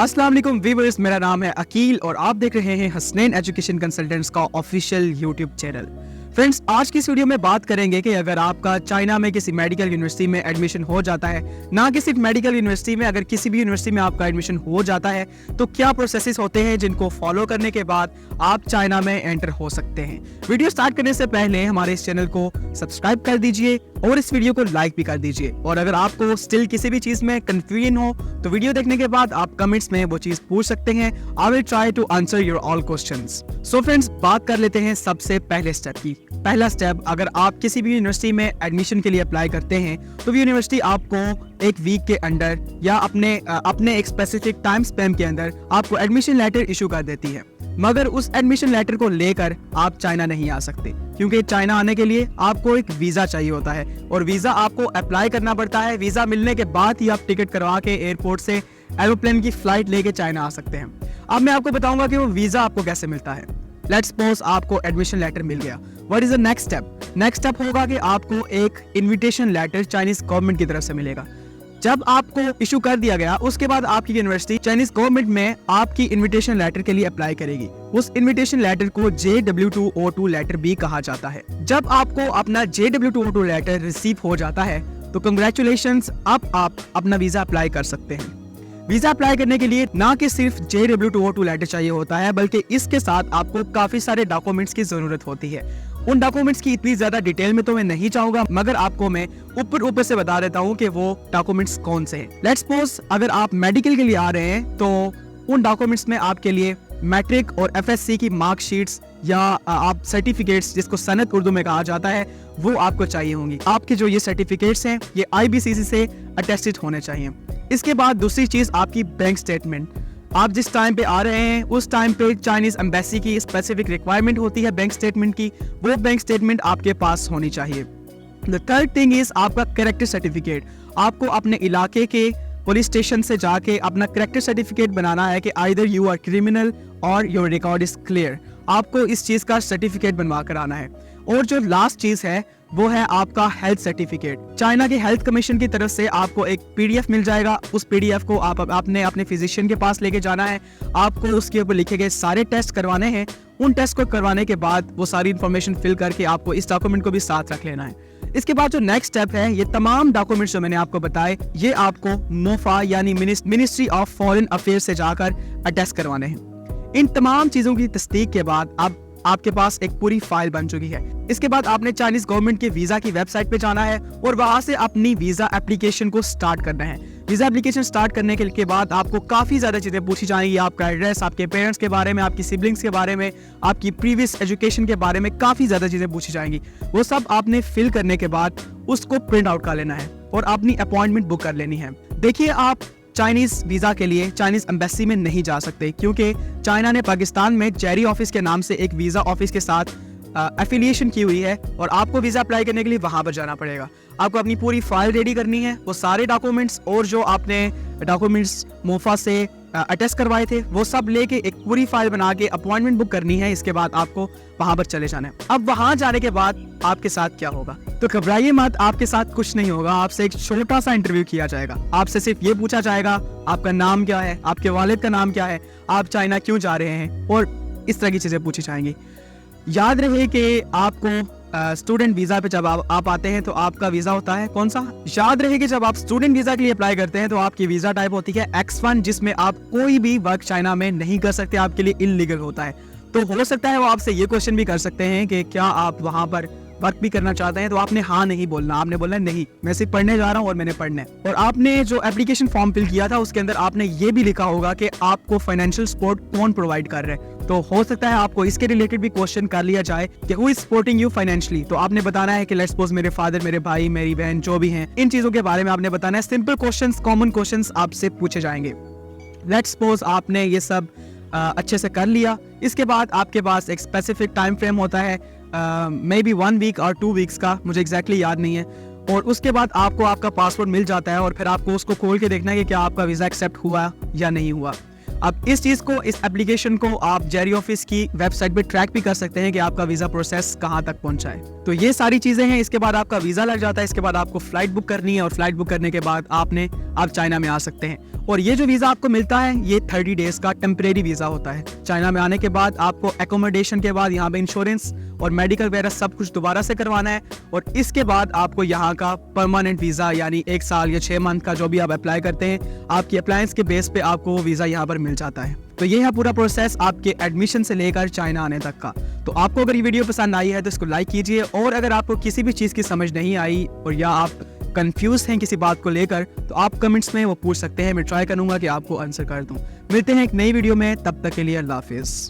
अस्सलाम वालेकुम व्यूअर्स, मेरा नाम है अकील और आप देख रहे हैं हसनैन एजुकेशन कंसल्टेंट्स का ऑफिशियल यूट्यूब चैनल। फ्रेंड्स, आज की इस वीडियो में बात करेंगे कि अगर आपका चाइना में किसी मेडिकल यूनिवर्सिटी में एडमिशन हो जाता है, ना कि सिर्फ मेडिकल यूनिवर्सिटी में, अगर किसी भी यूनिवर्सिटी में आपका एडमिशन हो जाता है तो क्या प्रोसेसेस होते हैं जिनको फॉलो करने के बाद आप चाइना में एंटर हो सकते हैं। वीडियो स्टार्ट करने से पहले हमारे इस चैनल को सब्सक्राइब कर दीजिए और इस वीडियो को लाइक भी कर दीजिए। और अगर आपको स्टिल किसी भी चीज में कंफ्यूजन हो तो वीडियो देखने के बाद आप कमेंट्स में वो चीज पूछ सकते हैं। I will try to answer your all questions. So friends, बात कर लेते हैं सबसे पहले स्टेप की। पहला स्टेप, अगर आप किसी भी यूनिवर्सिटी में एडमिशन के लिए अप्लाई करते हैं तो यूनिवर्सिटी आपको एक वीक के अंदर या अपने एक स्पेसिफिक टाइम स्पैन के अंदर आपको एडमिशन लेटर इशू कर देती है। मगर उस एडमिशन लेटर को लेकर आप चाइना नहीं आ सकते, क्योंकि चाइना आने के लिए आपको एक वीजा चाहिए होता है और वीजा आपको अप्लाई करना पड़ता है। वीजा मिलने के बाद ही आप टिकट करवा के एयरपोर्ट से एरोप्लेन की फ्लाइट लेके चाइना आ सकते हैं। अब मैं आपको बताऊंगा कि वो वीजा आपको कैसे मिलता है। लेट्स सपोज आपको एडमिशन लेटर मिल गया। What is the next step? Next step होगा कि आपको एक इनविटेशन लेटर चाइनीज गवर्नमेंट की तरफ से मिलेगा। जब आपको इशू कर दिया गया, उसके बाद आपकी यूनिवर्सिटी चाइनीज गवर्नमेंट में आपकी इनविटेशन लेटर के लिए अप्लाई करेगी। उस इनविटेशन लेटर को JW2O2 लेटर भी कहा जाता है। जब आपको अपना JW2O2 लेटर रिसीव हो जाता है तो कंग्रेचुलेशंस, अब आप अपना वीजा अप्लाई कर सकते हैं। वीजा अप्लाई करने के लिए ना कि सिर्फ JW2O2 लेटर चाहिए होता है, बल्कि इसके साथ आपको काफी सारे डॉक्यूमेंट्स की जरूरत होती है। उन डॉक्यूमेंट्स की इतनी ज्यादा डिटेल में तो मैं नहीं चाहूंगा, मगर आपको मैं ऊपर से बता देता हूं कि वो डॉक्यूमेंट्स कौन से हैं। लेट्स सपोज अगर आप मेडिकल के लिए आ रहे हैं तो उन डॉक्यूमेंट्स में आपके लिए मैट्रिक और FSC की मार्कशीट्स या आप सर्टिफिकेट्स, जिसको सनद उर्दू में कहा जाता है, वो आपको चाहिए होंगी। आपके जो ये सर्टिफिकेट्स हैं ये IBCC से अटेस्टेड होने चाहिए। इसके बाद दूसरी चीज आपकी बैंक स्टेटमेंट। आप जिस टाइम पे आ रहे हैं उस टाइम पे चाइनीज एम्बेसी की स्पेसिफिक रिक्वायरमेंट होती है बैंक स्टेटमेंट की, वो बैंक स्टेटमेंट आपके पास होनी चाहिए। द थर्ड थिंग इज आपका कैरेक्टर सर्टिफिकेट। आपको अपने इलाके के पुलिस स्टेशन से जाके अपना कैरेक्टर सर्टिफिकेट बनाना है कि आइदर यू आर क्रिमिनल और योर रिकॉर्ड इज क्लियर। आपको इस चीज का सर्टिफिकेट बनवा कर आना है। और जो लास्ट चीज है वो है आपका हेल्थ सर्टिफिकेट। चाइना के हेल्थ कमीशन की तरफ से आपको एक PDF मिल जाएगा। उस PDF को आपने अपने फिजिशियन के पास लेके जाना है। आपको उसके ऊपर लिखे गए सारे टेस्ट करवाने हैं। उन टेस्ट को करवाने के बाद वो सारी इन्फॉर्मेशन फिल करके आपको इस डॉक्यूमेंट को भी साथ रख लेना है। इसके बाद जो नेक्स्ट स्टेप है, ये तमाम डॉक्यूमेंट्स जो मैंने आपको बताए, ये आपको MOFA यानी मिनिस्ट्री ऑफ फॉरेन अफेयर्स से जाकर अटेस्ट करवाने हैं। इन तमाम चीजों की तस्दीक के बाद अब आपके पास एक पूरी फाइल बन चुकी है। इसके बाद आपने चाइनीज गवर्नमेंट के वीजा की वेबसाइट पे जाना है और वहां से अपनी वीजा एप्लीकेशन को स्टार्ट करना है। वीजा एप्लीकेशन स्टार्ट करने के बाद आपको काफी ज्यादा चीजें पूछी जाएंगी। आपका एड्रेस, आपके पेरेंट्स के बारे में, आपकी सिबलिंग्स के बारे में, आपकी प्रीवियस एजुकेशन के बारे में काफी ज्यादा चीजें पूछी जाएंगी। वो सब आपने फिल करने के बाद उसको प्रिंट आउट कर लेना है और अपनी अपॉइंटमेंट बुक कर लेनी है। देखिए, आप चाइनीज वीजा के लिए चाइनीज एम्बेसी में नहीं जा सकते, क्योंकि चाइना ने पाकिस्तान में जेरी ऑफिस के नाम से एक वीजा ऑफिस के साथ एफिलिएशन की हुई है और आपको वीजा अप्लाई करने के लिए वहां पर जाना पड़ेगा। आपको अपनी पूरी फाइल रेडी करनी है। वो सारे डॉक्यूमेंट्स और जो आपने डॉक्यूमेंट्स MOFA से अटेस्ट करवाए थे वो सब लेके एक पूरी फाइल बना के अपॉइंटमेंट बुक करनी है। इसके बाद आपको वहां पर चले जाना है। अब वहां जाने के बाद आपके साथ क्या होगा? तो घबराइए मत, आपके साथ कुछ नहीं होगा। आपसे एक छोटा सा इंटरव्यू किया जाएगा। आपसे सिर्फ ये पूछा जाएगा आपका नाम क्या है, आपके वालिद का नाम क्या है, आप चाइना क्यों जा रहे हैं, और इस तरह की चीजें पूछी जाएंगी। याद रहे कि आपको स्टूडेंट वीजा पे जब आप आते हैं तो आपका वीजा होता है कौन सा? याद रहे कि जब आप स्टूडेंट वीजा के लिए अप्लाई करते हैं तो आपकी वीजा टाइप होती है X1, जिसमें आप कोई भी वर्क चाइना में नहीं कर सकते, आपके लिए इल्लीगल होता है। तो हो सकता है वो आपसे ये क्वेश्चन भी कर सकते हैं कि क्या आप वहां पर वर्क भी करना चाहते हैं, तो आपने हाँ नहीं बोलना। आपने बोलना नहीं, मैं सिर्फ पढ़ने जा रहा हूँ और मैंने पढ़ना है। और आपने जो एप्लीकेशन फॉर्म फिल किया था उसके अंदर आपने ये भी लिखा होगा कि आपको फाइनेंशियल सपोर्ट कौन प्रोवाइड कर रहा है। तो हो सकता है आपको इसके रिलेटेड भी क्वेश्चन कर लिया जाए कि who is supporting you financially. तो आपने बताना है कि लेट्स सपोज मेरे फादर, मेरे भाई, मेरी बहन, जो भी हैं, इन चीजों के बारे में आपने बताना है। सिंपल क्वेश्चंस, कॉमन क्वेश्चंस आपसे पूछे जाएंगे। लेट्स सपोज आपने ये सब अच्छे से कर लिया। इसके बाद आपके पास एक स्पेसिफिक टाइम फ्रेम होता है, मे बी 1 वीक और 2 वीक्स का, मुझे एग्जैक्टली याद नहीं है। और उसके बाद आपको आपका पासपोर्ट मिल जाता है और फिर आपको उसको खोल के देखना है कि क्या आपका वीजा एक्सेप्ट हुआ या नहीं हुआ। अब इस चीज को, इस एप्लीकेशन को आप जेरी ऑफिस की वेबसाइट पे ट्रैक भी कर सकते हैं कि आपका वीजा प्रोसेस कहां तक पहुंचा है। तो ये सारी चीज़ें हैं। इसके बाद आपका वीज़ा लग जाता है, इसके बाद आपको फ़्लाइट बुक करनी है और फ्लाइट बुक करने के बाद आप चाइना में आ सकते हैं। और ये जो वीज़ा आपको मिलता है ये 30 डेज़ का टेम्परेरी वीज़ा होता है। चाइना में आने के बाद आपको एकोमोडेशन के बाद यहाँ पे इंश्योरेंस और मेडिकल वगैरह सब कुछ दोबारा से करवाना है और इसके बाद आपको यहाँ का परमानेंट वीज़ा यानी 1 साल या 6 मंथ का जो भी आप अप्लाई करते हैं, आपकी अप्लायंस के बेस पे आपको वो वीज़ा यहाँ पर मिल जाता है। तो ये है पूरा प्रोसेस आपके एडमिशन से लेकर चाइना आने तक का। तो आपको अगर ये वीडियो पसंद आई है तो इसको लाइक कीजिए और अगर आपको किसी भी चीज़ की समझ नहीं आई और या आप कंफ्यूज हैं किसी बात को लेकर तो आप कमेंट्स में वो पूछ सकते हैं। मैं ट्राई करूंगा कि आपको आंसर कर दूं। मिलते हैं एक नई वीडियो में, तब तक के लिए अल्लाह हाफिज़।